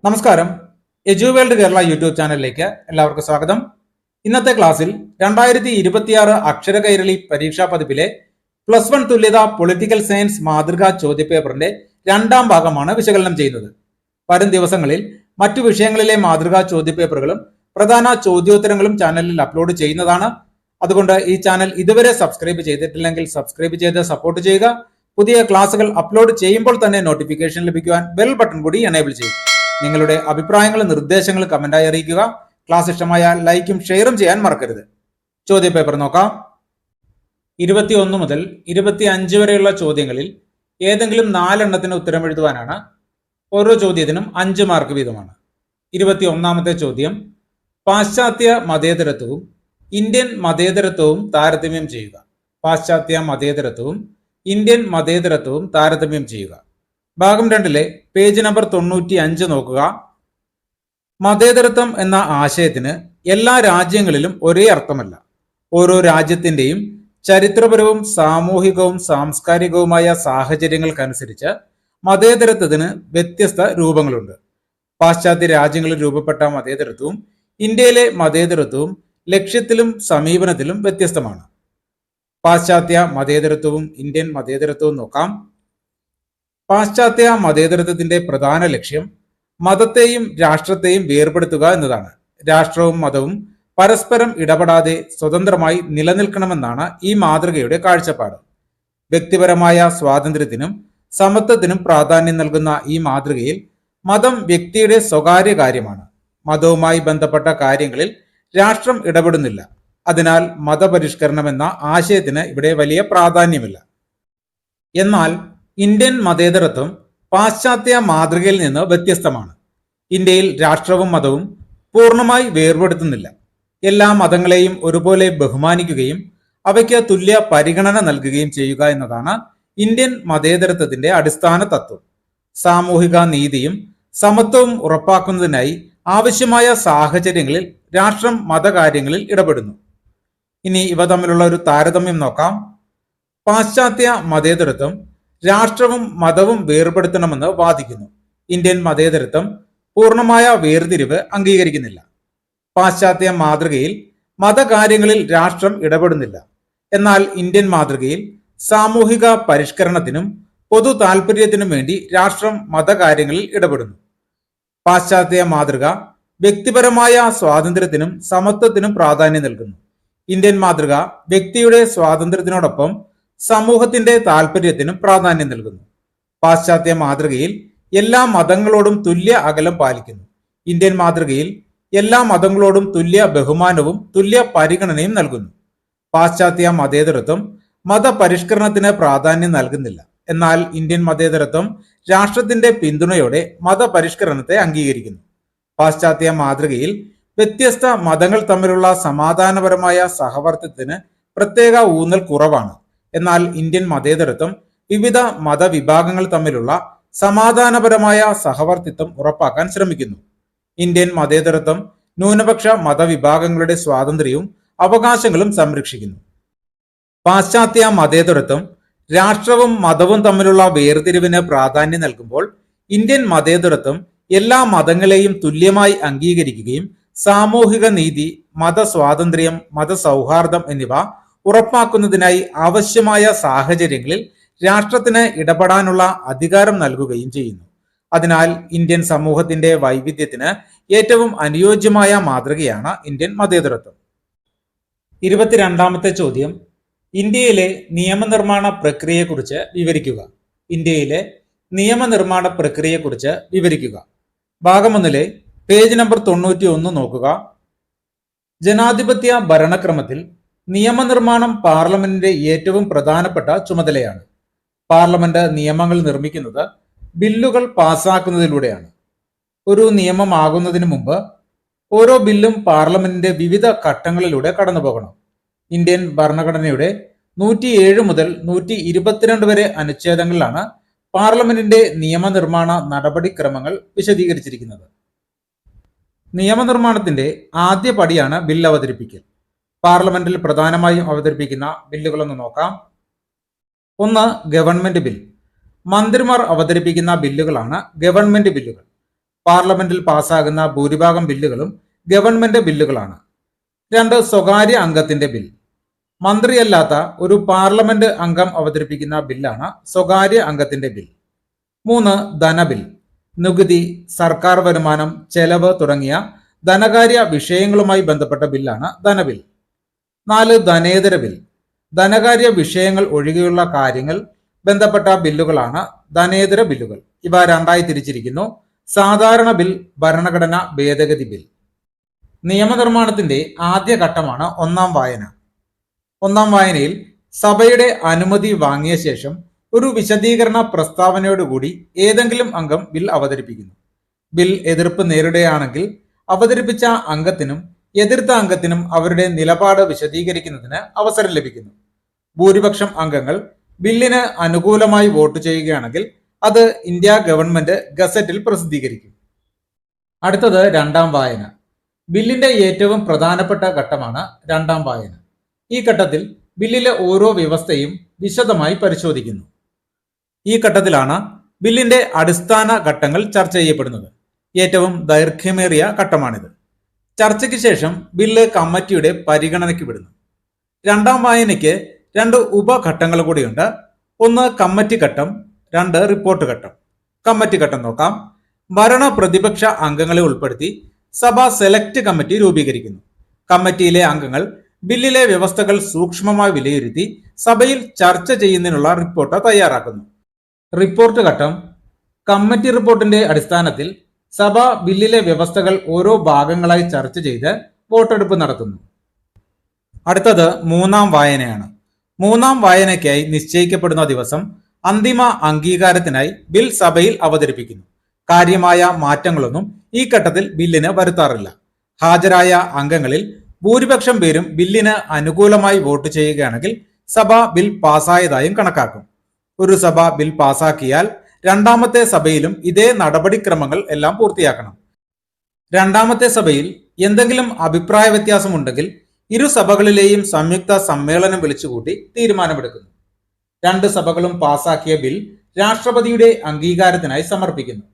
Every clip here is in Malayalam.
നമസ്കാരം. എജുവേൾഡ് കേരള യൂട്യൂബ് ചാനലിലേക്ക് എല്ലാവർക്കും സ്വാഗതം. ഇന്നത്തെ ക്ലാസ്സിൽ 2026 അക്ഷര കൈരളി പരീക്ഷാ പതിപ്പിലെ +1 തുല്യത പൊളിറ്റിക്കൽ സയൻസ് മാതൃകാ ചോദ്യപേപ്പറിന്റെ രണ്ടാം ഭാഗമാണ് വിശകലനം ചെയ്യുന്നത്. വരും ദിവസങ്ങളിൽ മറ്റു വിഷയങ്ങളിലെ മാതൃകാ ചോദ്യപേപ്പറുകളും പ്രധാന ചോദ്യോത്തരങ്ങളും ചാനലിൽ അപ്ലോഡ് ചെയ്യുന്നതാണ്. അതുകൊണ്ട് ഈ ചാനൽ ഇതുവരെ സബ്സ്ക്രൈബ് ചെയ്തിട്ടില്ലെങ്കിൽ സബ്സ്ക്രൈബ് ചെയ്ത് സപ്പോർട്ട് ചെയ്യുക. പുതിയ ക്ലാസുകൾ അപ്ലോഡ് ചെയ്യുമ്പോൾ തന്നെ നോട്ടിഫിക്കേഷൻ ലഭിക്കുവാൻ ബെൽ ബട്ടൺ കൂടി എനേബിൾ ചെയ്യും. നിങ്ങളുടെ അഭിപ്രായങ്ങളും നിർദ്ദേശങ്ങളും കമന്റായി അറിയിക്കുക. ക്ലാസ് ഇഷ്ടമായാൽ ലൈക്കും ഷെയറും ചെയ്യാൻ മറക്കരുത്. ചോദ്യപേപ്പർ നോക്കാം. 21 മുതൽ 25 വരെയുള്ള ചോദ്യങ്ങളിൽ ഏതെങ്കിലും 4 എണ്ണത്തിന് ഉത്തരം എഴുതുവാനാണ്. ഓരോ ചോദ്യത്തിനും 5 മാർക്ക് വീതമാണ്. 21ാമത്തെ ചോദ്യം, പാശ്ചാത്യ മതേതരത്വവും ഇന്ത്യൻ മതേതരത്വവും താരതമ്യം ചെയ്യുക. പാശ്ചാത്യ മതേതരത്വവും ഇന്ത്യൻ മതേതരത്വവും താരതമ്യം ചെയ്യുക. ഭാഗം 2 പേജ് നമ്പർ 95 നോക്കുക. മതേതരത്വം എന്ന ആശയത്തിന് എല്ലാ രാജ്യങ്ങളിലും ഒരേ അർത്ഥമല്ല. ഓരോ രാജ്യത്തിന്റെയും ചരിത്രപരവും സാമൂഹികവും സാംസ്കാരികവുമായ സാഹചര്യങ്ങൾക്കനുസരിച്ച് മതേതരത്വത്തിന് വ്യത്യസ്ത രൂപങ്ങളുണ്ട്. പാശ്ചാത്യ രാജ്യങ്ങളിൽ രൂപപ്പെട്ട മതേതരത്വവും ഇന്ത്യയിലെ മതേതരത്വവും ലക്ഷ്യത്തിലും സമീപനത്തിലും വ്യത്യസ്തമാണ്. പാശ്ചാത്യ മതേതരത്വവും ഇന്ത്യൻ മതേതരത്വവും നോക്കാം. പാശ്ചാത്യ മതേതരത്വത്തിന്റെ പ്രധാന ലക്ഷ്യം മതത്തെയും രാഷ്ട്രത്തെയും വേർപെടുത്തുക എന്നതാണ്. രാഷ്ട്രവും മതവും പരസ്പരം ഇടപെടാതെ സ്വതന്ത്രമായി നിലനിൽക്കണമെന്നാണ് ഈ മാതൃകയുടെ കാഴ്ചപ്പാട്. വ്യക്തിപരമായ സ്വാതന്ത്ര്യത്തിനും സമത്വത്തിനും പ്രാധാന്യം നൽകുന്ന ഈ മാതൃകയിൽ മതം വ്യക്തിയുടെ സ്വകാര്യ കാര്യമാണ്. മതവുമായി ബന്ധപ്പെട്ട കാര്യങ്ങളിൽ രാഷ്ട്രം ഇടപെടുന്നില്ല. അതിനാൽ മതപരിഷ്കരണം എന്ന ആശയത്തിന് ഇവിടെ വലിയ പ്രാധാന്യമില്ല. എന്നാൽ ഇന്ത്യൻ മതേതരത്വം പാശ്ചാത്യ മാതൃകയിൽ നിന്ന് വ്യത്യസ്തമാണ്. ഇന്ത്യയിൽ രാഷ്ട്രവും മതവും പൂർണ്ണമായി വേർപെടുത്തുന്നില്ല. എല്ലാ മതങ്ങളെയും ഒരുപോലെ ബഹുമാനിക്കുകയും അവയ്ക്ക് തുല്യ പരിഗണന നൽകുകയും ചെയ്യുക എന്നതാണ് ഇന്ത്യൻ മതേതരത്വത്തിന്റെ അടിസ്ഥാന തത്വം. സാമൂഹിക നീതിയും സമത്വവും ഉറപ്പാക്കുന്നതിനായി ആവശ്യമായ സാഹചര്യങ്ങളിൽ രാഷ്ട്രം മതകാര്യങ്ങളിൽ ഇടപെടുന്നു. ഇനി ഇവ തമ്മിലുള്ള ഒരു താരതമ്യം നോക്കാം. പാശ്ചാത്യ മതേതരത്വം രാഷ്ട്രവും മതവും വേർപെടുത്തണമെന്ന് വാദിക്കുന്നു. ഇന്ത്യൻ മതേതരത്വം പൂർണ്ണമായ വേർതിരിവ് അംഗീകരിക്കുന്നില്ല. പാശ്ചാത്യ മാതൃകയിൽ മതകാര്യങ്ങളിൽ രാഷ്ട്രം ഇടപെടുന്നില്ല. എന്നാൽ ഇന്ത്യൻ മാതൃകയിൽ സാമൂഹിക പരിഷ്കരണത്തിനും പൊതു താൽപര്യത്തിനും വേണ്ടി രാഷ്ട്രം മതകാര്യങ്ങളിൽ ഇടപെടുന്നു. പാശ്ചാത്യ മാതൃക വ്യക്തിപരമായ സ്വാതന്ത്ര്യത്തിനും സമത്വത്തിനും പ്രാധാന്യം നൽകുന്നു. ഇന്ത്യൻ മാതൃക വ്യക്തിയുടെ സ്വാതന്ത്ര്യത്തിനോടൊപ്പം സമൂഹത്തിന്റെ താൽപര്യത്തിനും പ്രാധാന്യം നൽകുന്നു. പാശ്ചാത്യ മാതൃകയിൽ എല്ലാ മതങ്ങളോടും തുല്യ അകലം പാലിക്കുന്നു. ഇന്ത്യൻ മാതൃകയിൽ എല്ലാ മതങ്ങളോടും തുല്യ ബഹുമാനവും തുല്യ പരിഗണനയും നൽകുന്നു. പാശ്ചാത്യ മതേതരത്വം മതപരിഷ്കരണത്തിന് പ്രാധാന്യം നൽകുന്നില്ല. എന്നാൽ ഇന്ത്യൻ മതേതരത്വം രാഷ്ട്രത്തിന്റെ പിന്തുണയോടെ മതപരിഷ്കരണത്തെ അംഗീകരിക്കുന്നു. പാശ്ചാത്യ മാതൃകയിൽ വ്യത്യസ്ത മതങ്ങൾ തമ്മിലുള്ള സമാധാനപരമായ സഹവർത്തിത്വത്തിന് പ്രത്യേക ഊന്നൽ കുറവാണ്. എന്നാൽ ഇന്ത്യൻ മതേതരത്വം വിവിധ മതവിഭാഗങ്ങൾ തമ്മിലുള്ള സമാധാനപരമായ സഹവർത്തിത്വം ഉറപ്പാക്കാൻ ശ്രമിക്കുന്നു. ഇന്ത്യൻ മതേതരത്വം ന്യൂനപക്ഷ മതവിഭാഗങ്ങളുടെ സ്വാതന്ത്ര്യവും അവകാശങ്ങളും സംരക്ഷിക്കുന്നു. പാശ്ചാത്യ മതേതരത്വം രാഷ്ട്രവും മതവും തമ്മിലുള്ള വേർതിരിവിന് പ്രാധാന്യം നൽകുമ്പോൾ ഇന്ത്യൻ മതേതരത്വം എല്ലാ മതങ്ങളെയും തുല്യമായി അംഗീകരിക്കുകയും സാമൂഹിക നീതി, മതസ്വാതന്ത്ര്യം, മതസൗഹാർദ്ദം എന്നിവ ഉറപ്പാക്കുന്നതിനായി ആവശ്യമായ സാഹചര്യങ്ങളിൽ രാഷ്ട്രത്തിന് ഇടപെടാനുള്ള അധികാരം നൽകുകയും ചെയ്യുന്നു. അതിനാൽ ഇന്ത്യൻ സമൂഹത്തിന്റെ വൈവിധ്യത്തിന് ഏറ്റവും അനുയോജ്യമായ മാതൃകയാണ് ഇന്ത്യൻ മതേതരത്വം. 22ാമത്തെ ചോദ്യം, ഇന്ത്യയിലെ നിയമനിർമ്മാണ പ്രക്രിയയെക്കുറിച്ച് വിവരിക്കുക. ഇന്ത്യയിലെ നിയമനിർമ്മാണ പ്രക്രിയയെക്കുറിച്ച് വിവരിക്കുക. ഭാഗം 1 പേജ് നമ്പർ 91 നോക്കുക. ജനാധിപത്യ ഭരണക്രമത്തിൽ നിയമനിർമ്മാണം പാർലമെന്റിന്റെ ഏറ്റവും പ്രധാനപ്പെട്ട ചുമതലയാണ്. പാർലമെന്റ് നിയമങ്ങൾ നിർമ്മിക്കുന്നത് ബില്ലുകൾ പാസാക്കുന്നതിലൂടെയാണ്. ഒരു നിയമമാകുന്നതിന് മുമ്പ് ഓരോ ബില്ലും പാർലമെന്റിന്റെ വിവിധ ഘട്ടങ്ങളിലൂടെ കടന്നുപോകണം. ഇന്ത്യൻ ഭരണഘടനയുടെ 107 മുതൽ 122 വരെ അനുച്ഛേദങ്ങളിലാണ് പാർലമെന്റിന്റെ നിയമനിർമ്മാണ നടപടിക്രമങ്ങൾ വിശദീകരിച്ചിരിക്കുന്നത്. നിയമനിർമ്മാണത്തിന്റെ ആദ്യ പടിയാണ് ബിൽ അവതരിപ്പിക്കൽ. പാർലമെന്റിൽ പ്രധാനമായും അവതരിപ്പിക്കുന്ന ബില്ലുകളൊന്ന് നോക്കാം. 1. Government bill. മന്ത്രിമാർ അവതരിപ്പിക്കുന്ന ബില്ലുകളാണ് ഗവൺമെന്റ് ബില്ലുകൾ. പാർലമെന്റിൽ പാസ്സാകുന്ന ഭൂരിഭാഗം ബില്ലുകളും ഗവൺമെന്റ് ബില്ലുകളാണ്. 2 സ്വകാര്യ അംഗത്തിന്റെ ബിൽ. മന്ത്രിയല്ലാത്ത ഒരു പാർലമെന്റ് അംഗം അവതരിപ്പിക്കുന്ന ബില്ലാണ് സ്വകാര്യ അംഗത്തിന്റെ ബിൽ. 3 ധനബിൽ. നികുതി, സർക്കാർ വരുമാനം, ചെലവ് തുടങ്ങിയ ധനകാര്യ വിഷയങ്ങളുമായി ബന്ധപ്പെട്ട ബില്ലാണ് ധനബിൽ. 4 ധനേതര ബിൽ. ധനകാര്യ വിഷയങ്ങൾ ഒഴികെയുള്ള കാര്യങ്ങൾ ബന്ധപ്പെട്ട ബില്ലുകളാണ് ധനേതര ബില്ലുകൾ. ഇവ രണ്ടായി തിരിച്ചിരിക്കുന്നു: സാധാരണ ബിൽ, ഭരണഘടന ഭേദഗതി ബിൽ. നിയമനിർമ്മാണത്തിന്റെ ആദ്യ ഘട്ടമാണ് ഒന്നാം വായന. ഒന്നാം വായനയിൽ സഭയുടെ അനുമതി വാങ്ങിയ ശേഷം ഒരു വിശദീകരണ പ്രസ്താവനയോടുകൂടി ഏതെങ്കിലും അംഗം ബിൽ അവതരിപ്പിക്കുന്നു. ബിൽ എതിർപ്പ് നേരിടുകയാണെങ്കിൽ അവതരിപ്പിച്ച അംഗത്തിനും എതിർത്ത അംഗത്തിനും അവരുടെ നിലപാട് വിശദീകരിക്കുന്നതിന് അവസരം ലഭിക്കുന്നു. ഭൂരിപക്ഷം അംഗങ്ങൾ ബില്ലിന് അനുകൂലമായി വോട്ട് ചെയ്യുകയാണെങ്കിൽ അത് ഇന്ത്യ ഗവൺമെന്റ് ഗസറ്റിൽ പ്രസിദ്ധീകരിക്കും. അടുത്തത് രണ്ടാം വായന. ബില്ലിന്റെ ഏറ്റവും പ്രധാനപ്പെട്ട ഘട്ടമാണ് രണ്ടാം വായന. ഈ ഘട്ടത്തിൽ ബില്ലിലെ ഓരോ വ്യവസ്ഥയും വിശദമായി പരിശോധിക്കുന്നു. ഈ ഘട്ടത്തിലാണ് ബില്ലിന്റെ അടിസ്ഥാന ഘട്ടങ്ങൾ ചർച്ച ചെയ്യപ്പെടുന്നത്. ഏറ്റവും ദൈർഘ്യമേറിയ ഘട്ടമാണിത്. ചർച്ചയ്ക്ക് ശേഷം ബില്ല് കമ്മിറ്റിയുടെ പരിഗണനയ്ക്ക് വിടുന്നു. രണ്ടാം വായനയ്ക്ക് 2 ഉപഘട്ടങ്ങൾ കൂടിയുണ്ട്. 1 കമ്മിറ്റി ഘട്ടം, 2 റിപ്പോർട്ട് ഘട്ടം. കമ്മിറ്റി ഘട്ടം നോക്കാം. ഭരണ പ്രതിപക്ഷ അംഗങ്ങളെ ഉൾപ്പെടുത്തി സഭ സെലക്ട് കമ്മിറ്റി രൂപീകരിക്കുന്നു. കമ്മിറ്റിയിലെ അംഗങ്ങൾ ബില്ലിലെ വ്യവസ്ഥകൾ സൂക്ഷ്മമായി വിലയിരുത്തി സഭയിൽ ചർച്ച ചെയ്യുന്നതിനുള്ള റിപ്പോർട്ട് തയ്യാറാക്കുന്നു. റിപ്പോർട്ട് ഘട്ടം. കമ്മിറ്റി റിപ്പോർട്ടിന്റെ അടിസ്ഥാനത്തിൽ സഭ ബില്ലിലെ വ്യവസ്ഥകൾ ഓരോ ഭാഗങ്ങളായി ചർച്ച ചെയ്ത് വോട്ടെടുപ്പ് നടത്തുന്നു. അടുത്തത് മൂന്നാം വായനയാണ്. മൂന്നാം വായനയ്ക്കായി നിശ്ചയിക്കപ്പെടുന്ന ദിവസം അന്തിമ അംഗീകാരത്തിനായി ബിൽ സഭയിൽ അവതരിപ്പിക്കുന്നു. കാര്യമായ മാറ്റങ്ങളൊന്നും ഈ ഘട്ടത്തിൽ ബില്ലിന് വരുത്താറില്ല. ഹാജരായ അംഗങ്ങളിൽ ഭൂരിപക്ഷം പേരും ബില്ലിന് അനുകൂലമായി വോട്ട് ചെയ്യുകയാണെങ്കിൽ സഭ ബിൽ പാസ്സായതായും കണക്കാക്കും. ഒരു സഭ ബിൽ പാസാക്കിയാൽ രണ്ടാമത്തെ സഭയിലും ഇതേ നടപടിക്രമങ്ങൾ എല്ലാം പൂർത്തിയാക്കണം. രണ്ടാമത്തെ സഭയിൽ എന്തെങ്കിലും അഭിപ്രായ വ്യത്യാസമുണ്ടെങ്കിൽ ഇരു സഭകളിലെയും സംയുക്ത സമ്മേളനം വിളിച്ചുകൂട്ടി തീരുമാനമെടുക്കുന്നു. 2 സഭകളും പാസാക്കിയ ബിൽ രാഷ്ട്രപതിയുടെ അംഗീകാരത്തിനായി സമർപ്പിക്കുന്നു.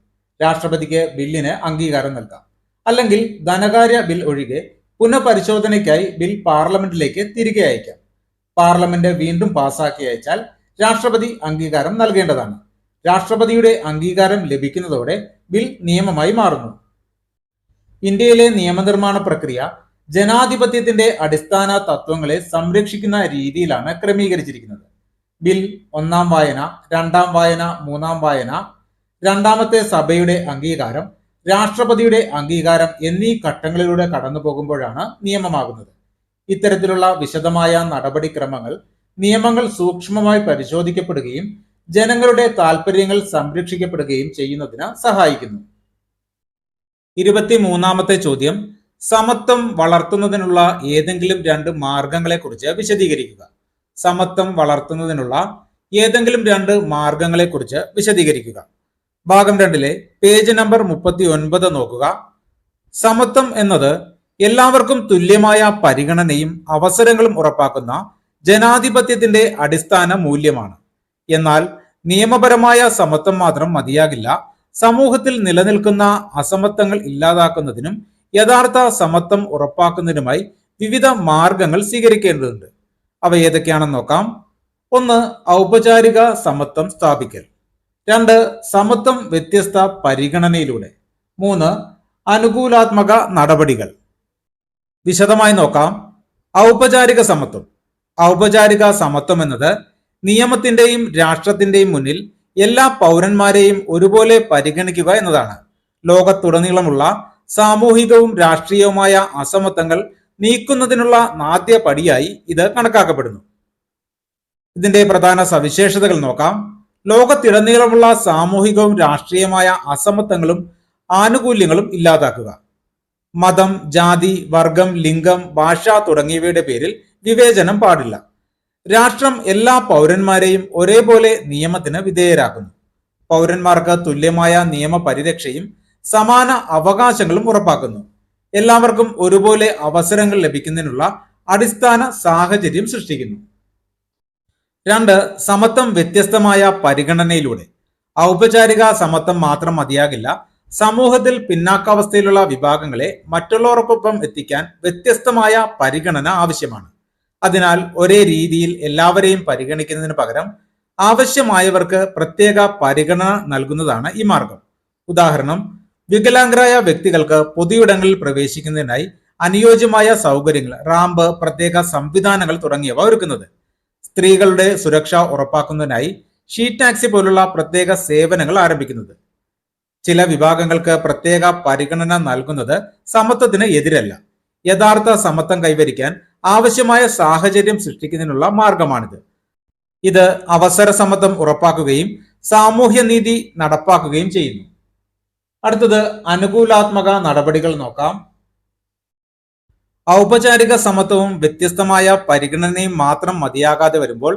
രാഷ്ട്രപതിക്ക് ബില്ലിന് അംഗീകാരം നൽകാം. അല്ലെങ്കിൽ ധനകാര്യ ബിൽ ഒഴികെ പുനഃപരിശോധനയ്ക്കായി ബിൽ പാർലമെന്റിലേക്ക് തിരികെ അയക്കാം. പാർലമെന്റ് വീണ്ടും പാസാക്കി അയച്ചാൽ രാഷ്ട്രപതി അംഗീകാരം നൽകേണ്ടതാണ്. രാഷ്ട്രപതിയുടെ അംഗീകാരം ലഭിക്കുന്നതോടെ ബിൽ നിയമമായി മാറുന്നു. ഇന്ത്യയിലെ നിയമനിർമ്മാണ പ്രക്രിയ ജനാധിപത്യത്തിന്റെ അടിസ്ഥാന തത്വങ്ങളെ സംരക്ഷിക്കുന്ന രീതിയിലാണ് ക്രമീകരിച്ചിരിക്കുന്നത്. ബിൽ ഒന്നാം വായന, രണ്ടാം വായന, മൂന്നാം വായന, രണ്ടാമത്തെ സഭയുടെ അംഗീകാരം, രാഷ്ട്രപതിയുടെ അംഗീകാരം എന്നീ ഘട്ടങ്ങളിലൂടെ കടന്നു പോകുമ്പോഴാണ് നിയമമാകുന്നത്. ഇത്തരത്തിലുള്ള വിശദമായ നടപടിക്രമങ്ങൾ നിയമങ്ങൾ സൂക്ഷ്മമായി പരിശോധിക്കപ്പെടുകയും ജനങ്ങളുടെ താൽപ്പര്യങ്ങൾ സംരക്ഷിക്കപ്പെടുകയും ചെയ്യുന്നതിന് സഹായിക്കുന്നു. 23ാമത്തെ ചോദ്യം, സമത്വം വളർത്തുന്നതിനുള്ള ഏതെങ്കിലും 2 മാർഗങ്ങളെക്കുറിച്ച് വിശദീകരിക്കുക. സമത്വം വളർത്തുന്നതിനുള്ള ഏതെങ്കിലും 2 മാർഗങ്ങളെക്കുറിച്ച് വിശദീകരിക്കുക. ഭാഗം 2-ലെ പേജ് നമ്പർ 39 നോക്കുക. സമത്വം എന്നത് എല്ലാവർക്കും തുല്യമായ പരിഗണനയും അവസരങ്ങളും ഉറപ്പാക്കുന്ന ജനാധിപത്യത്തിന്റെ അടിസ്ഥാന മൂല്യമാണ്. എന്നാൽ നിയമപരമായ സമത്വം മാത്രം മതിയാകില്ല. സമൂഹത്തിൽ നിലനിൽക്കുന്ന അസമത്വങ്ങൾ ഇല്ലാതാക്കുന്നതിനും യഥാർത്ഥ സമത്വം ഉറപ്പാക്കുന്നതിനുമായി വിവിധ മാർഗങ്ങൾ സ്വീകരിക്കേണ്ടതുണ്ട്. അവ ഏതൊക്കെയാണെന്ന് നോക്കാം. 1 ഔപചാരിക സമത്വം സ്ഥാപിക്കൽ. 2 സമത്വം വ്യത്യസ്ത പരിഗണനയിലൂടെ. 3 അനുകൂലാത്മക നടപടികൾ. വിശദമായി നോക്കാം. ഔപചാരിക സമത്വം. ഔപചാരിക സമത്വം എന്നത് നിയമത്തിന്റെയും രാഷ്ട്രത്തിന്റെയും മുന്നിൽ എല്ലാ പൗരന്മാരെയും ഒരുപോലെ പരിഗണിക്കുക എന്നതാണ്. ലോകത്തുടനീളമുള്ള സാമൂഹികവും രാഷ്ട്രീയവുമായ അസമത്വങ്ങൾ നീക്കുന്നതിനുള്ള ആദ്യ പടിയായി ഇത് കണക്കാക്കപ്പെടുന്നു. ഇതിന്റെ പ്രധാന സവിശേഷതകൾ നോക്കാം. ലോകത്തിടനീളമുള്ള സാമൂഹികവും രാഷ്ട്രീയമായ അസമത്വങ്ങളും ആനുകൂല്യങ്ങളും ഇല്ലാതാക്കുക. മതം, ജാതി, വർഗം, ലിംഗം, ഭാഷ തുടങ്ങിയവയുടെ പേരിൽ വിവേചനം പാടില്ല. രാഷ്ട്രം എല്ലാ പൗരന്മാരെയും ഒരേപോലെ നിയമത്തിന് വിധേയരാക്കുന്നു. പൗരന്മാർക്ക് തുല്യമായ നിയമപരിരക്ഷയും സമാന അവകാശങ്ങളും ഉറപ്പാക്കുന്നു. എല്ലാവർക്കും ഒരുപോലെ അവസരങ്ങൾ ലഭിക്കുന്നതിനുള്ള അടിസ്ഥാന സാഹചര്യം സൃഷ്ടിക്കുന്നു. 2 സമത്വം വ്യത്യസ്തമായ പരിഗണനയിലൂടെ. ഔപചാരിക സമത്വം മാത്രം മതിയാകില്ല. സമൂഹത്തിൽ പിന്നാക്കാവസ്ഥയിലുള്ള വിഭാഗങ്ങളെ മറ്റുള്ളവർക്കൊപ്പം എത്തിക്കാൻ വ്യത്യസ്തമായ പരിഗണന ആവശ്യമാണ്. അതിനാൽ ഒരേ രീതിയിൽ എല്ലാവരെയും പരിഗണിക്കുന്നതിന് പകരം ആവശ്യമായവർക്ക് പ്രത്യേക പരിഗണന നൽകുന്നതാണ് ഈ മാർഗം. ഉദാഹരണം, വികലാംഗരായ വ്യക്തികൾക്ക് പൊതുയിടങ്ങളിൽ പ്രവേശിക്കുന്നതിനായി അനുയോജ്യമായ സൗകര്യങ്ങൾ, റാമ്പ്, പ്രത്യേക സംവിധാനങ്ങൾ തുടങ്ങിയവ ഒരുക്കുന്നത്. സ്ത്രീകളുടെ സുരക്ഷ ഉറപ്പാക്കുന്നതിനായി ഷീറ്റ് ടാക്സി പോലുള്ള പ്രത്യേക സേവനങ്ങൾ ആരംഭിക്കുന്നത്. ചില വിഭാഗങ്ങൾക്ക് പ്രത്യേക പരിഗണന നൽകുന്നത് സമത്വത്തിന് എതിരല്ല. യഥാർത്ഥ സമത്വം കൈവരിക്കാൻ ആവശ്യമായ സാഹചര്യം സൃഷ്ടിക്കുന്നതിനുള്ള മാർഗമാണിത്. ഇത് അവസര സമത്വം ഉറപ്പാക്കുകയും സാമൂഹ്യനീതി നടപ്പാക്കുകയും ചെയ്യുന്നു. അടുത്തത് അനുകൂലാത്മക നടപടികൾ നോക്കാം. ഔപചാരിക സമത്വവും വ്യത്യസ്തമായ പരിഗണനയും മാത്രം മതിയാകാതെ വരുമ്പോൾ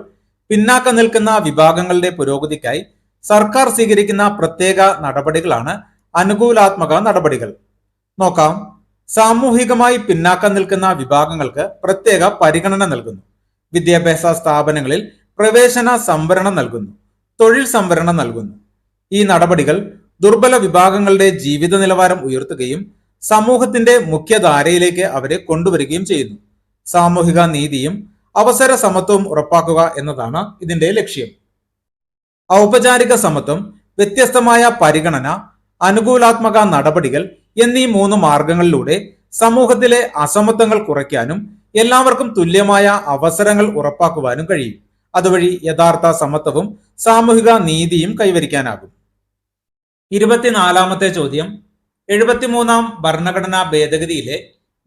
പിന്നാക്കം നിൽക്കുന്ന വിഭാഗങ്ങളുടെ പുരോഗതിക്കായി സർക്കാർ സ്വീകരിക്കുന്ന പ്രത്യേക നടപടികളാണ് അനുകൂലാത്മക നടപടികൾ. നോക്കാം. സാമൂഹികമായി പിന്നാക്കം നിൽക്കുന്ന വിഭാഗങ്ങൾക്ക് പ്രത്യേക പരിഗണന നൽകുന്നു. വിദ്യാഭ്യാസ സ്ഥാപനങ്ങളിൽ പ്രവേശന സംവരണം നൽകുന്നു. തൊഴിൽ സംവരണം നൽകുന്നു. ഈ നടപടികൾ ദുർബല വിഭാഗങ്ങളുടെ ജീവിത നിലവാരം ഉയർത്തുകയും സമൂഹത്തിന്റെ മുഖ്യധാരയിലേക്ക് അവരെ കൊണ്ടുവരികയും ചെയ്യുന്നു. സാമൂഹിക നീതിയും അവസര സമത്വവും ഉറപ്പാക്കുക എന്നതാണ് ഇതിന്റെ ലക്ഷ്യം. ഔപചാരിക സമത്വം, വ്യത്യസ്തമായ പരിഗണന, അനുകൂലാത്മക നടപടികൾ എന്നീ 3 മാർഗങ്ങളിലൂടെ സമൂഹത്തിലെ അസമത്വങ്ങൾ കുറയ്ക്കാനും എല്ലാവർക്കും തുല്യമായ അവസരങ്ങൾ ഉറപ്പാക്കുവാനും കഴിയും. അതുവഴി യഥാർത്ഥ സമത്വവും സാമൂഹിക നീതിയും കൈവരിക്കാനാകും. 24ാമത്തെ ചോദ്യം, 73ാം ഭരണഘടനാ ഭേദഗതിയിലെ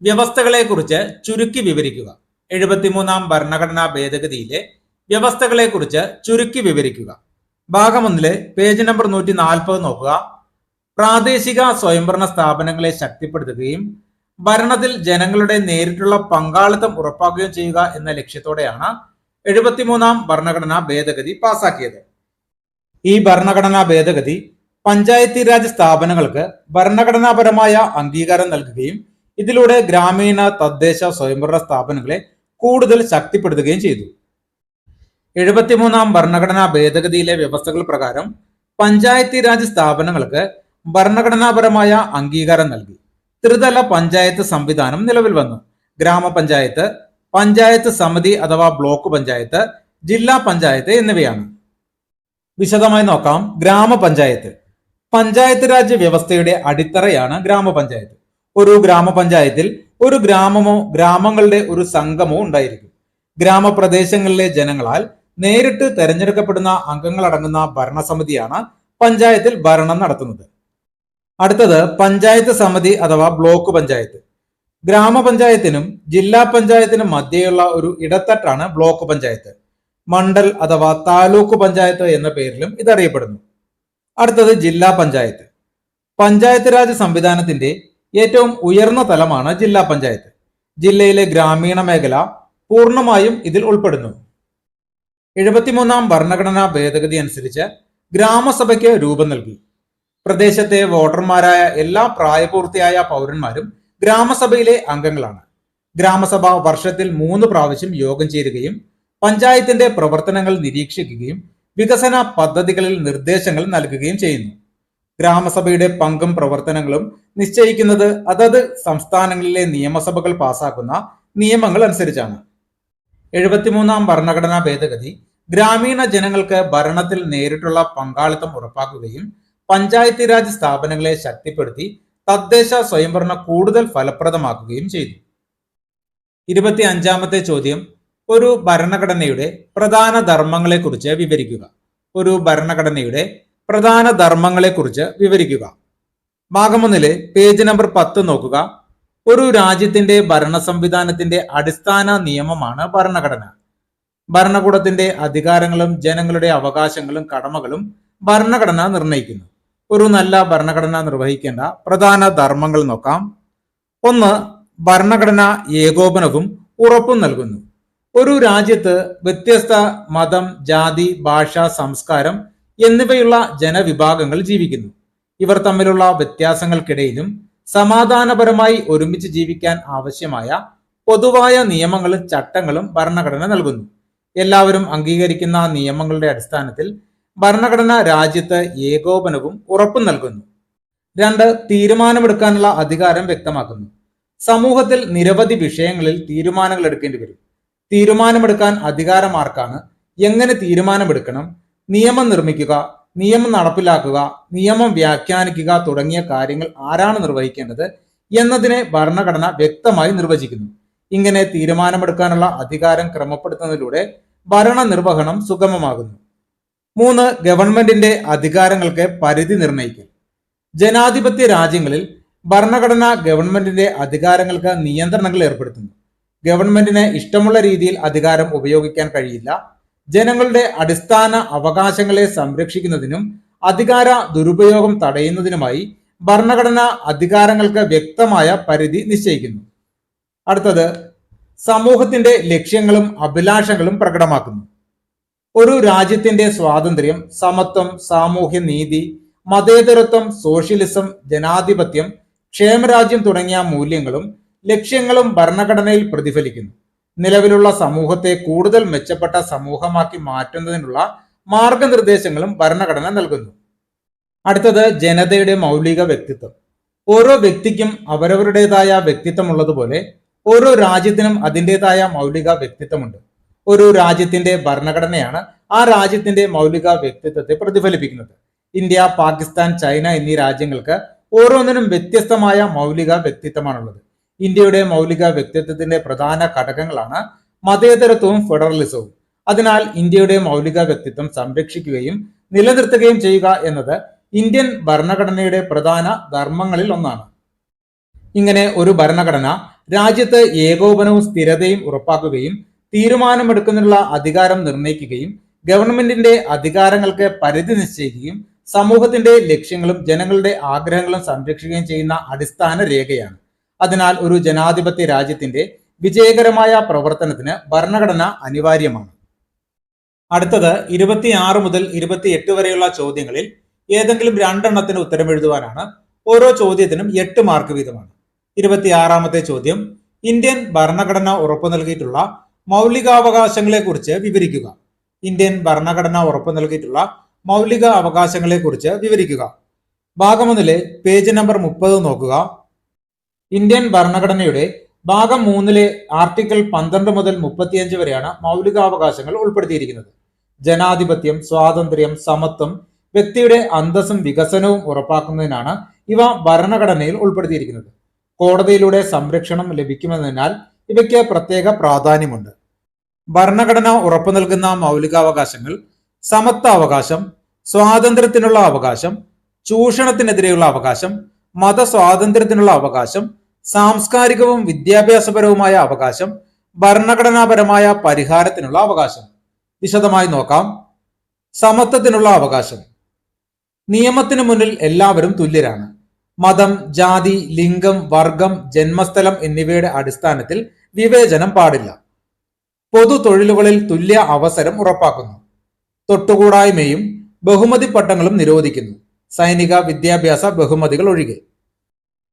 വ്യവസ്ഥകളെ കുറിച്ച് ചുരുക്കി വിവരിക്കുക. 73ാം ഭരണഘടനാ ഭേദഗതിയിലെ വ്യവസ്ഥകളെ കുറിച്ച് ചുരുക്കി വിവരിക്കുക. ഭാഗം 1 പേജ് നമ്പർ 140 നോക്കുക. പ്രാദേശിക സ്വയംഭരണ സ്ഥാപനങ്ങളെ ശക്തിപ്പെടുത്തുകയും ഭരണത്തിൽ ജനങ്ങളുടെ നേരിട്ടുള്ള പങ്കാളിത്തം ഉറപ്പാക്കുകയും ചെയ്യുക എന്ന ലക്ഷ്യത്തോടെയാണ് 73ാം ഭരണഘടനാ ഭേദഗതി പാസാക്കിയത്. ഈ ഭരണഘടനാ ഭേദഗതി പഞ്ചായത്തി രാജ് സ്ഥാപനങ്ങൾക്ക് ഭരണഘടനാപരമായ അംഗീകാരം നൽകുകയും ഇതിലൂടെ ഗ്രാമീണ തദ്ദേശ സ്വയംഭരണ സ്ഥാപനങ്ങളെ കൂടുതൽ ശക്തിപ്പെടുത്തുകയും ചെയ്തു. 73ാം ഭരണഘടനാ ഭേദഗതിയിലെ വ്യവസ്ഥകൾ പ്രകാരം പഞ്ചായത്തി രാജ് സ്ഥാപനങ്ങൾക്ക് ഭരണഘടനാപരമായ അംഗീകാരം നൽകി. ത്രിതല പഞ്ചായത്ത് സംവിധാനം നിലവിൽ വന്നു. ഗ്രാമപഞ്ചായത്ത്, പഞ്ചായത്ത് സമിതി അഥവാ ബ്ലോക്ക് പഞ്ചായത്ത്, ജില്ലാ പഞ്ചായത്ത് എന്നിവയാണ്. വിശദമായി നോക്കാം. ഗ്രാമപഞ്ചായത്ത് പഞ്ചായത്ത് രാജ് വ്യവസ്ഥയുടെ അടിത്തറയാണ് ഗ്രാമപഞ്ചായത്ത്. ഒരു ഗ്രാമപഞ്ചായത്തിൽ ഒരു ഗ്രാമമോ ഗ്രാമങ്ങളുടെ ഒരു സംഘമോ ഉണ്ടായിരിക്കും. ഗ്രാമപ്രദേശങ്ങളിലെ ജനങ്ങളാൽ നേരിട്ട് തെരഞ്ഞെടുക്കപ്പെടുന്ന അംഗങ്ങളടങ്ങുന്ന ഭരണസമിതിയാണ് പഞ്ചായത്തിൽ ഭരണം നടത്തുന്നത്. അടുത്തത് പഞ്ചായത്ത് സമിതി അഥവാ ബ്ലോക്ക് പഞ്ചായത്ത്. ഗ്രാമപഞ്ചായത്തിനും ജില്ലാ പഞ്ചായത്തിനും മധ്യയുള്ള ഒരു ഇടത്തട്ടാണ് ബ്ലോക്ക് പഞ്ചായത്ത്. മണ്ഡൽ അഥവാ താലൂക്ക് പഞ്ചായത്ത് എന്ന പേരിലും ഇതറിയപ്പെടുന്നു. അടുത്തത് ജില്ലാ പഞ്ചായത്ത്. പഞ്ചായത്ത് രാജ് സംവിധാനത്തിന്റെ ഏറ്റവും ഉയർന്ന തലമാണ് ജില്ലാ പഞ്ചായത്ത്. ജില്ലയിലെ ഗ്രാമീണ മേഖല പൂർണ്ണമായും ഇതിൽ ഉൾപ്പെടുന്നു. 73ാം ഭരണഘടനാ ഭേദഗതി അനുസരിച്ച് ഗ്രാമസഭയ്ക്ക് രൂപം നൽകി. പ്രദേശത്തെ വോട്ടർമാരായ എല്ലാ പ്രായപൂർത്തിയായ പൗരന്മാരും ഗ്രാമസഭയിലെ അംഗങ്ങളാണ്. ഗ്രാമസഭ വർഷത്തിൽ 3 പ്രാവശ്യം യോഗം ചേരുകയും പഞ്ചായത്തിന്റെ പ്രവർത്തനങ്ങൾ നിരീക്ഷിക്കുകയും വികസന പദ്ധതികളിൽ നിർദ്ദേശങ്ങൾ നൽകുകയും ചെയ്യുന്നു. ഗ്രാമസഭയുടെ പങ്കും പ്രവർത്തനങ്ങളും നിശ്ചയിക്കുന്നത് അതത് സംസ്ഥാനങ്ങളിലെ നിയമസഭകൾ പാസാക്കുന്ന നിയമങ്ങൾ അനുസരിച്ചാണ്. 73ാം ഭരണഘടനാ ഭേദഗതി ഗ്രാമീണ ജനങ്ങൾക്ക് ഭരണത്തിൽ നേരിട്ടുള്ള പങ്കാളിത്തം ഉറപ്പാക്കുകയും പഞ്ചായത്തി രാജ് സ്ഥാപനങ്ങളെ ശക്തിപ്പെടുത്തി തദ്ദേശ സ്വയംഭരണം കൂടുതൽ ഫലപ്രദമാക്കുകയും ചെയ്തു. 25ാമത്തെ ചോദ്യം, ഒരു ഭരണഘടനയുടെ പ്രധാന ധർമ്മങ്ങളെക്കുറിച്ച് വിവരിക്കുക. ഒരു ഭരണഘടനയുടെ പ്രധാന ധർമ്മങ്ങളെക്കുറിച്ച് വിവരിക്കുക. ഭാഗം 1 പേജ് നമ്പർ 10 നോക്കുക. ഒരു രാജ്യത്തിന്റെ ഭരണ സംവിധാനത്തിന്റെ അടിസ്ഥാന നിയമമാണ് ഭരണഘടന. ഭരണകൂടത്തിന്റെ അധികാരങ്ങളും ജനങ്ങളുടെ അവകാശങ്ങളും കടമകളും ഭരണഘടന നിർണ്ണയിക്കുന്നു. ഒരു നല്ല ഭരണഘടന നിർവഹിക്കേണ്ട പ്രധാന ധർമ്മങ്ങൾ നോക്കാം. 1. ഭരണഘടന ഏകോപനവും ഉറപ്പും നൽകുന്നു. ഒരു രാജ്യത്ത് വ്യത്യസ്ത മതം, ജാതി, ഭാഷ, സംസ്കാരം എന്നിവയുള്ള ജനവിഭാഗങ്ങൾ ജീവിക്കുന്നു. ഇവർ തമ്മിലുള്ള വ്യത്യാസങ്ങൾക്കിടയിലും സമാധാനപരമായി ഒരുമിച്ച് ജീവിക്കാൻ ആവശ്യമായ പൊതുവായ നിയമങ്ങളും ചട്ടങ്ങളും ഭരണഘടന നൽകുന്നു. എല്ലാവരും അംഗീകരിക്കുന്ന നിയമങ്ങളുടെ അടിസ്ഥാനത്തിൽ ഭരണഘടന രാജ്യത്ത് ഏകോപനവും ഉറപ്പും നൽകുന്നു. 2. തീരുമാനമെടുക്കാനുള്ള അധികാരം വ്യക്തമാക്കുന്നു. സമൂഹത്തിൽ നിരവധി വിഷയങ്ങളിൽ തീരുമാനങ്ങൾ എടുക്കേണ്ടി വരും. തീരുമാനമെടുക്കാൻ അധികാരം ആർക്കാണ്, എങ്ങനെ തീരുമാനമെടുക്കണം, നിയമം നിർമ്മിക്കുക, നിയമം നടപ്പിലാക്കുക, നിയമം വ്യാഖ്യാനിക്കുക തുടങ്ങിയ കാര്യങ്ങൾ ആരാണ് നിർവഹിക്കേണ്ടത് എന്നതിനെ ഭരണഘടന വ്യക്തമായി നിർവചിക്കുന്നു. ഇങ്ങനെ തീരുമാനമെടുക്കാനുള്ള അധികാരം ക്രമപ്പെടുത്തുന്നതിലൂടെ ഭരണനിർവഹണം സുഗമമാകുന്നു. 3. ഗവൺമെന്റിന്റെ അധികാരങ്ങൾക്ക് പരിധി നിർണ്ണയിക്കൽ. ജനാധിപത്യ രാജ്യങ്ങളിൽ ഭരണഘടന ഗവൺമെന്റിന്റെ അധികാരങ്ങൾക്ക് നിയന്ത്രണങ്ങൾ ഏർപ്പെടുത്തുന്നു. ഗവൺമെന്റിന് ഇഷ്ടമുള്ള രീതിയിൽ അധികാരം ഉപയോഗിക്കാൻ കഴിയില്ല. ജനങ്ങളുടെ അടിസ്ഥാന അവകാശങ്ങളെ സംരക്ഷിക്കുന്നതിനും അധികാര ദുരുപയോഗം തടയുന്നതിനുമായി ഭരണഘടന അധികാരങ്ങൾക്ക് വ്യക്തമായ പരിധി നിശ്ചയിക്കുന്നു. അടുത്തത് സമൂഹത്തിന്റെ ലക്ഷ്യങ്ങളും അഭിലാഷങ്ങളും പ്രകടമാക്കുന്നു. ഒരു രാജ്യത്തിന്റെ സ്വാതന്ത്ര്യം, സമത്വം, സാമൂഹ്യ നീതി, മതേതരത്വം, സോഷ്യലിസം, ജനാധിപത്യം, ക്ഷേമരാജ്യം തുടങ്ങിയ മൂല്യങ്ങളും ലക്ഷ്യങ്ങളും ഭരണഘടനയിൽ പ്രതിഫലിക്കുന്നു. നിലവിലുള്ള സമൂഹത്തെ കൂടുതൽ മെച്ചപ്പെട്ട സമൂഹമാക്കി മാറ്റുന്നതിനുള്ള മാർഗനിർദ്ദേശങ്ങളും ഭരണഘടന നൽകുന്നു. അടുത്തത് ജനതയുടെ മൗലിക വ്യക്തിത്വം. ഓരോ വ്യക്തിക്കും അവരവരുടേതായ വ്യക്തിത്വമുള്ളതുപോലെ ഓരോ രാജ്യത്തിനും അതിൻ്റെതായ മൗലിക വ്യക്തിത്വമുണ്ട്. ഒരു രാജ്യത്തിന്റെ ഭരണഘടനയാണ് ആ രാജ്യത്തിന്റെ മൗലിക വ്യക്തിത്വത്തെ പ്രതിഫലിപ്പിക്കുന്നത്. ഇന്ത്യ, പാകിസ്ഥാൻ, ചൈന എന്നീ രാജ്യങ്ങൾക്ക് ഓരോന്നിനും വ്യത്യസ്തമായ മൗലിക വ്യക്തിത്വമാണുള്ളത്. ഇന്ത്യയുടെ മൗലിക വ്യക്തിത്വത്തിന്റെ പ്രധാന ഘടകങ്ങളാണ് മതേതരത്വവും ഫെഡറലിസവും. അതിനാൽ ഇന്ത്യയുടെ മൗലിക വ്യക്തിത്വം സംരക്ഷിക്കുകയും നിലനിർത്തുകയും ചെയ്യുക എന്നത് ഇന്ത്യൻ ഭരണഘടനയുടെ പ്രധാന ധർമ്മങ്ങളിൽ ഒന്നാണ്. ഇങ്ങനെ ഒരു ഭരണഘടന രാജ്യത്ത് ഏകോപനവും സ്ഥിരതയും ഉറപ്പാക്കുകയും തീരുമാനമെടുക്കുന്നതിനുള്ള അധികാരം നിർണ്ണയിക്കുകയും ഗവൺമെന്റിന്റെ അധികാരങ്ങൾക്ക് പരിധി നിശ്ചയിക്കുകയും സമൂഹത്തിന്റെ ലക്ഷ്യങ്ങളും ജനങ്ങളുടെ ആഗ്രഹങ്ങളും സംരക്ഷിക്കുകയും ചെയ്യുന്ന അടിസ്ഥാന രേഖയാണ്. അതിനാൽ ഒരു ജനാധിപത്യ രാജ്യത്തിന്റെ വിജയകരമായ പ്രവർത്തനത്തിന് ഭരണഘടന അനിവാര്യമാണ്. അടുത്തത് 26 മുതൽ 28 വരെയുള്ള ചോദ്യങ്ങളിൽ ഏതെങ്കിലും രണ്ടെണ്ണത്തിന് ഉത്തരം എഴുതുവാനാണ്. ഓരോ ചോദ്യത്തിനും 8 മാർക്ക് വീതമാണ്. 26ാമത്തെ ചോദ്യം, ഇന്ത്യൻ ഭരണഘടന ഉറപ്പു നൽകിയിട്ടുള്ള മൗലികാവകാശങ്ങളെ കുറിച്ച് വിവരിക്കുക. ഇന്ത്യൻ ഭരണഘടന ഉറപ്പു നൽകിയിട്ടുള്ള മൗലിക അവകാശങ്ങളെ കുറിച്ച് വിവരിക്കുക. ഭാഗം 1 പേജ് നമ്പർ 30 നോക്കുക. ഇന്ത്യൻ ഭരണഘടനയുടെ ഭാഗം 3 ആർട്ടിക്കിൾ 12 മുതൽ 35 വരെയാണ് മൗലികാവകാശങ്ങൾ ഉൾപ്പെടുത്തിയിരിക്കുന്നത്. ജനാധിപത്യം, സ്വാതന്ത്ര്യം, സമത്വം, വ്യക്തിയുടെ അന്തസ്സും വികസനവും ഉറപ്പാക്കുന്നതിനാണ് ഇവ ഭരണഘടനയിൽ ഉൾപ്പെടുത്തിയിരിക്കുന്നത്. കോടതിയിലൂടെ സംരക്ഷണം ലഭിക്കുമെന്നതിനാൽ ഇവയ്ക്ക് പ്രത്യേക പ്രാധാന്യമുണ്ട്. ഭരണഘടന ഉറപ്പു നൽകുന്ന മൗലികാവകാശങ്ങൾ സമത്വാവകാശം, സ്വാതന്ത്ര്യത്തിനുള്ള അവകാശം, ചൂഷണത്തിനെതിരെയുള്ള അവകാശം, മതസ്വാതന്ത്ര്യത്തിനുള്ള അവകാശം, സാംസ്കാരികവും വിദ്യാഭ്യാസപരവുമായ അവകാശം, ഭരണഘടനാപരമായ പരിഹാരത്തിനുള്ള അവകാശം. വിശദമായി നോക്കാം. സമത്വത്തിനുള്ള അവകാശം. നിയമത്തിനു മുന്നിൽ എല്ലാവരും തുല്യരാണ്. മതം, ജാതി, ലിംഗം, വർഗം, ജന്മസ്ഥലം എന്നിവയുടെ അടിസ്ഥാനത്തിൽ വിവേചനം പാടില്ല. പൊതു തൊഴിലുകളിൽ തുല്യ അവസരം ഉറപ്പാക്കുന്നു. തൊട്ടുകൂടായ്മയും ബഹുമതി പട്ടങ്ങളും നിരോധിക്കുന്നു. സൈനിക വിദ്യാഭ്യാസ ബഹുമതികൾ ഒഴികെ.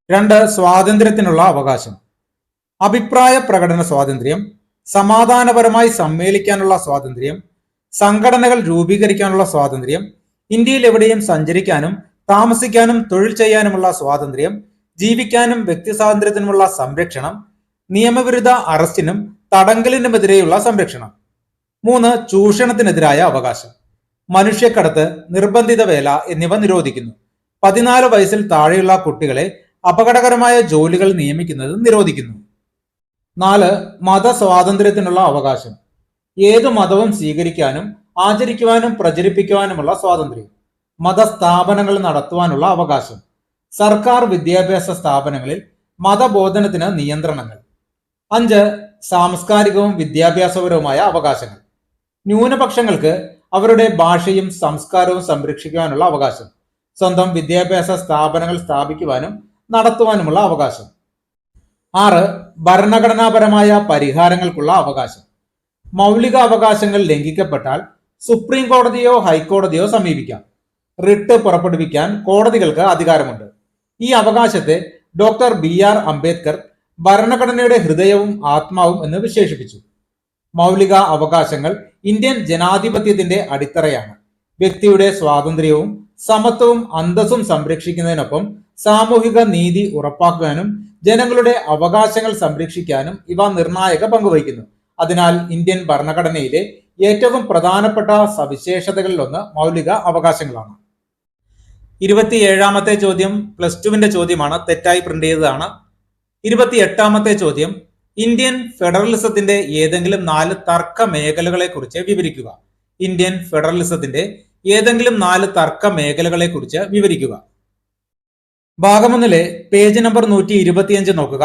2 സ്വാതന്ത്ര്യത്തിനുള്ള അവകാശം. അഭിപ്രായ പ്രകടന സ്വാതന്ത്ര്യം, സമാധാനപരമായി സമ്മേളിക്കാനുള്ള സ്വാതന്ത്ര്യം, സംഘടനകൾ രൂപീകരിക്കാനുള്ള സ്വാതന്ത്ര്യം, ഇന്ത്യയിൽ എവിടെയും സഞ്ചരിക്കാനും താമസിക്കാനും തൊഴിൽ ചെയ്യാനുമുള്ള സ്വാതന്ത്ര്യം, ജീവിക്കാനും വ്യക്തി സ്വാതന്ത്ര്യത്തിനുമുള്ള സംരക്ഷണം, നിയമവിരുദ്ധ അറസ്റ്റിനും തടങ്കലിനുമെതിരെയുള്ള സംരക്ഷണം. 3 ചൂഷണത്തിനെതിരായ അവകാശം. മനുഷ്യക്കടത്ത്, നിർബന്ധിത വേല എന്നിവ നിരോധിക്കുന്നു. 14 വയസ്സിൽ താഴെയുള്ള കുട്ടികളെ അപകടകരമായ ജോലികൾ നിയമിക്കുന്നത് നിരോധിക്കുന്നു. 4 മതസ്വാതന്ത്ര്യത്തിനുള്ള അവകാശം. ഏതു മതവും സ്വീകരിക്കാനും ആചരിക്കുവാനും പ്രചരിപ്പിക്കുവാനുമുള്ള സ്വാതന്ത്ര്യം. മതസ്ഥാപനങ്ങൾ നടത്തുവാനുള്ള അവകാശം. സർക്കാർ വിദ്യാഭ്യാസ സ്ഥാപനങ്ങളിൽ മതബോധനത്തിന് നിയന്ത്രണങ്ങൾ. 5 സാംസ്കാരികവും വിദ്യാഭ്യാസപരവുമായ അവകാശങ്ങൾ. ന്യൂനപക്ഷങ്ങൾക്ക് അവരുടെ ഭാഷയും സംസ്കാരവും സംരക്ഷിക്കുവാനുള്ള അവകാശം. സ്വന്തം വിദ്യാഭ്യാസ സ്ഥാപനങ്ങൾ സ്ഥാപിക്കുവാനും നടത്തുവാനുമുള്ള അവകാശം. 6 ഭരണഘടനാപരമായ പരിഹാരങ്ങൾക്കുള്ള അവകാശം. മൗലിക അവകാശങ്ങൾ ലംഘിക്കപ്പെട്ടാൽ സുപ്രീം കോടതിയോ ഹൈക്കോടതിയോ സമീപിക്കാം. റിട്ട് പുറപ്പെടുവിക്കാൻ കോടതികൾക്ക് അധികാരമുണ്ട്. ഈ അവകാശത്തെ ഡോക്ടർ BR അംബേദ്കർ ഭരണഘടനയുടെ ഹൃദയവും ആത്മാവും എന്ന് വിശേഷിപ്പിച്ചു. മൗലിക അവകാശങ്ങൾ ഇന്ത്യൻ ജനാധിപത്യത്തിന്റെ അടിത്തറയാണ്. വ്യക്തിയുടെ സ്വാതന്ത്ര്യവും സമത്വവും അന്തസ്സും സംരക്ഷിക്കുന്നതിനൊപ്പം സാമൂഹിക നീതി ഉറപ്പാക്കാനും ജനങ്ങളുടെ അവകാശങ്ങൾ സംരക്ഷിക്കാനും ഇവ നിർണായക പങ്കുവഹിക്കുന്നു. അതിനാൽ ഇന്ത്യൻ ഭരണഘടനയിലെ ഏറ്റവും പ്രധാനപ്പെട്ട സവിശേഷതകളിലൊന്ന് മൗലിക അവകാശങ്ങളാണ്. 27ാമത്തെ ചോദ്യം +2 ചോദ്യമാണ്, തെറ്റായി പ്രിന്റ് ചെയ്തതാണ്. 28ാമത്തെ ചോദ്യം, ഇന്ത്യൻ ഫെഡറലിസത്തിന്റെ ഏതെങ്കിലും 4 തർക്ക മേഖലകളെ കുറിച്ച് വിവരിക്കുക. ഇന്ത്യൻ ഫെഡറലിസത്തിന്റെ ഏതെങ്കിലും 4 തർക്ക മേഖലകളെ കുറിച്ച് വിവരിക്കുക. ഭാഗം 1 പേജ് നമ്പർ 125 നോക്കുക.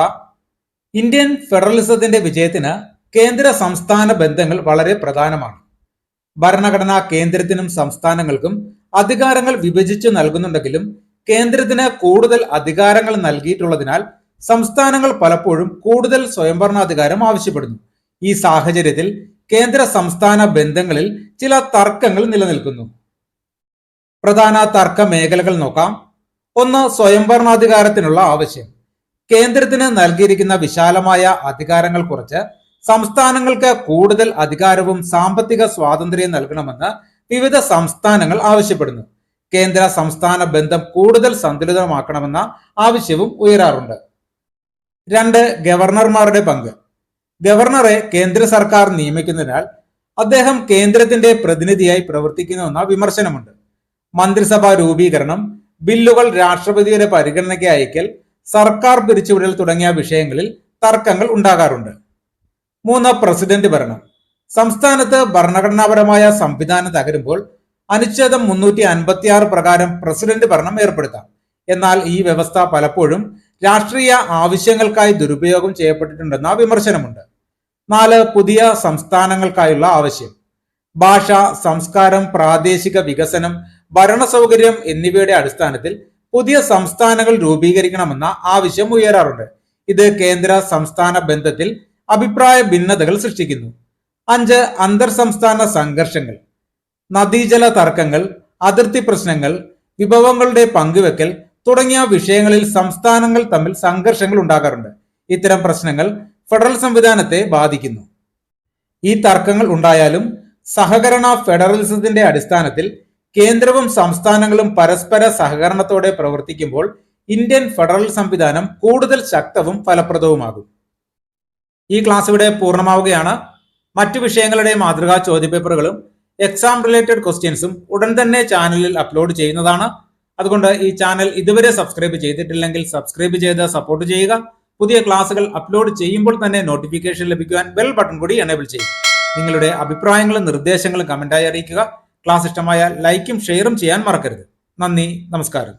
ഇന്ത്യൻ ഫെഡറലിസത്തിന്റെ വിജയത്തിന് കേന്ദ്ര സംസ്ഥാന ബന്ധങ്ങൾ വളരെ പ്രധാനമാണ്. ഭരണഘടന കേന്ദ്രത്തിനും സംസ്ഥാനങ്ങൾക്കും അധികാരങ്ങൾ വിഭജിച്ചു നൽകുന്നുണ്ടെങ്കിലും കേന്ദ്രത്തിന് കൂടുതൽ അധികാരങ്ങൾ നൽകിയിട്ടുള്ളതിനാൽ സംസ്ഥാനങ്ങൾ പലപ്പോഴും കൂടുതൽ സ്വയംഭരണാധികാരം ആവശ്യപ്പെടുന്നു. ഈ സാഹചര്യത്തിൽ കേന്ദ്ര സംസ്ഥാന ബന്ധങ്ങളിൽ ചില തർക്കങ്ങൾ നിലനിൽക്കുന്നു. പ്രധാന തർക്ക മേഖലകൾ നോക്കാം. 1. സ്വയംഭരണാധികാരത്തിനുള്ള ആവശ്യം. കേന്ദ്രത്തിന് നൽകിയിരിക്കുന്ന വിശാലമായ അധികാരങ്ങൾ കുറച്ച് സംസ്ഥാനങ്ങൾക്ക് കൂടുതൽ അധികാരവും സാമ്പത്തിക സ്വാതന്ത്ര്യം നൽകണമെന്ന് വിവിധ സംസ്ഥാനങ്ങൾ ആവശ്യപ്പെടുന്നു. കേന്ദ്ര സംസ്ഥാന ബന്ധം കൂടുതൽ സന്തുലിതമാക്കണമെന്ന ആവശ്യവും ഉയരാറുണ്ട്. 2. ഗവർണർമാരുടെ പങ്ക്. ഗവർണറെ കേന്ദ്ര സർക്കാർ നിയമിക്കുന്നതിനാൽ അദ്ദേഹം കേന്ദ്രത്തിന്റെ പ്രതിനിധിയായി പ്രവർത്തിക്കുന്നുവെന്ന വിമർശനമുണ്ട്. മന്ത്രിസഭാ രൂപീകരണം, ബില്ലുകൾ രാഷ്ട്രപതിയുടെ പരിഗണനയ്ക്ക് അയക്കൽ, സർക്കാർ പിരിച്ചുവിടൽ തുടങ്ങിയ വിഷയങ്ങളിൽ തർക്കങ്ങൾ ഉണ്ടാകാറുണ്ട്. 3. പ്രസിഡന്റ് ഭരണം. സംസ്ഥാനത്ത് ഭരണഘടനാപരമായ സംവിധാനം തകരുമ്പോൾ അനുച്ഛേദം 356 പ്രകാരം പ്രസിഡന്റ് ഭരണം ഏർപ്പെടുത്താം. എന്നാൽ ഈ വ്യവസ്ഥ പലപ്പോഴും രാഷ്ട്രീയ ആവശ്യങ്ങൾക്കായി ദുരുപയോഗം ചെയ്യപ്പെട്ടിട്ടുണ്ടെന്ന വിമർശനമുണ്ട്. 4. പുതിയ സംസ്ഥാനങ്ങൾക്കായുള്ള ആവശ്യം. ഭാഷ, സംസ്കാരം, പ്രാദേശിക വികസനം, ഭരണ സൗകര്യം എന്നിവയുടെ അടിസ്ഥാനത്തിൽ പുതിയ സംസ്ഥാനങ്ങൾ രൂപീകരിക്കണമെന്ന ആവശ്യം ഉയരാറുണ്ട്. ഇത് കേന്ദ്ര സംസ്ഥാന ബന്ധത്തിൽ അഭിപ്രായ ഭിന്നതകൾ സൃഷ്ടിക്കുന്നു. 5. അന്തർ സംസ്ഥാന സംഘർഷങ്ങൾ. നദീജല തർക്കങ്ങൾ, അതിർത്തി പ്രശ്നങ്ങൾ, വിഭവങ്ങളുടെ പങ്കുവെക്കൽ തുടങ്ങിയ വിഷയങ്ങളിൽ സംസ്ഥാനങ്ങൾ തമ്മിൽ സംഘർഷങ്ങൾ ഉണ്ടാകാറുണ്ട്. ഇത്തരം പ്രശ്നങ്ങൾ ഫെഡറൽ സംവിധാനത്തെ ബാധിക്കുന്നു. ഈ തർക്കങ്ങൾ ഉണ്ടായാലും സഹകരണ ഫെഡറലിസത്തിന്റെ അടിസ്ഥാനത്തിൽ കേന്ദ്രവും സംസ്ഥാനങ്ങളും പരസ്പര സഹകരണത്തോടെ പ്രവർത്തിക്കുമ്പോൾ ഇന്ത്യൻ ഫെഡറൽ സംവിധാനം കൂടുതൽ ശക്തവും ഫലപ്രദവുമാകും. ഈ ക്ലാസ് ഇവിടെ പൂർണ്ണമാവുകയാണ്. മറ്റു വിഷയങ്ങളുടെ മാതൃകാ ചോദ്യപേപ്പറുകളും എക്സാം റിലേറ്റഡ് ക്വസ്റ്റ്യൻസും ഉടൻ തന്നെ ചാനലിൽ അപ്ലോഡ് ചെയ്യുന്നതാണ്. അതുകൊണ്ട് ഈ ചാനൽ ഇതുവരെ സബ്സ്ക്രൈബ് ചെയ്തിട്ടില്ലെങ്കിൽ സബ്സ്ക്രൈബ് ചെയ്ത് സപ്പോർട്ട് ചെയ്യുക. പുതിയ ക്ലാസുകൾ അപ്ലോഡ് ചെയ്യുമ്പോൾ തന്നെ നോട്ടിഫിക്കേഷൻ ലഭിക്കുവാൻ ബെൽ ബട്ടൺ കൂടി എനേബിൾ ചെയ്യും. നിങ്ങളുടെ അഭിപ്രായങ്ങളും നിർദ്ദേശങ്ങളും കമന്റായി അറിയിക്കുക. ക്ലാസ് ഇഷ്ടമായാൽ ലൈക്കും ഷെയറും ചെയ്യാൻ മറക്കരുത്. നന്ദി, നമസ്കാരം.